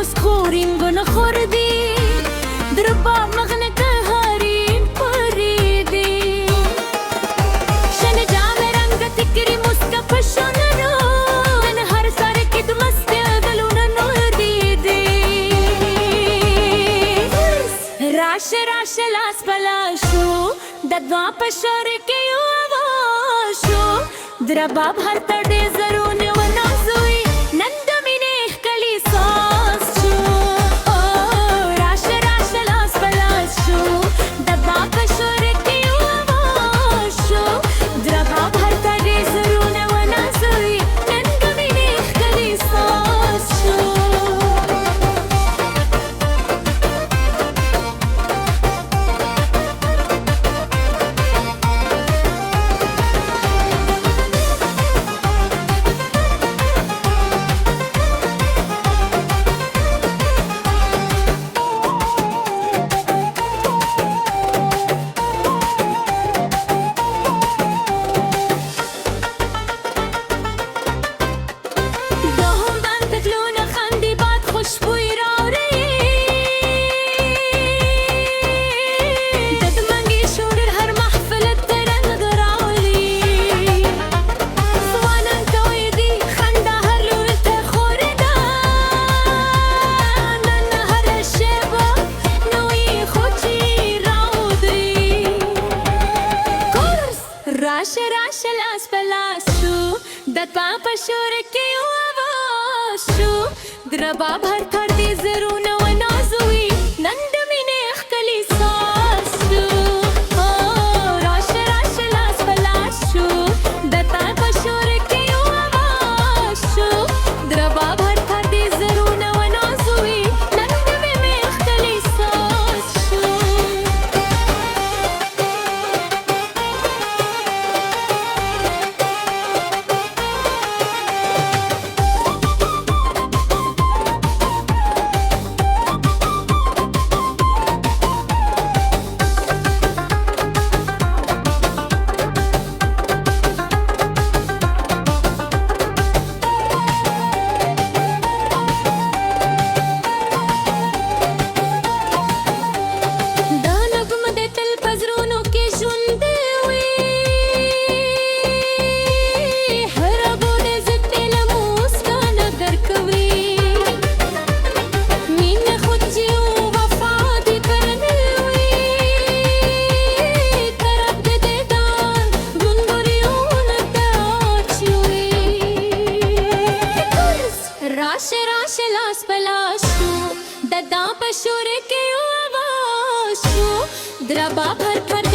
مسخورين بنخردي دربا مغنى كهارين بريدي شن جام رنگ تكري مسكف شنرو نهار سارك دمست دلونا نهديدي راش راش لاس بلاشو ددوا پشرك يواشو دربا بھرتا डेजरून वनाजुई नंद मिनेख कली सासू ओ राश राश लास बलाशू दबा कशोर की आवाशू द्रबा भरता डेजरून वनाजुई नंद मिनेख कली सासू राश राश लास पलाशू दत्वा पशुर के आवाशू द्रबा भरता डेजरून वनाजुई नंद मिनेख कली सासू ओ राश राश लास पलाशू दत्वा पशुर के आवाशू द्रबा भरता डेजरून वनाजुई नंद मिनेख कली सासू राश राश लास पलाशू ददा पशुर के आवाशू द्रबा भर भर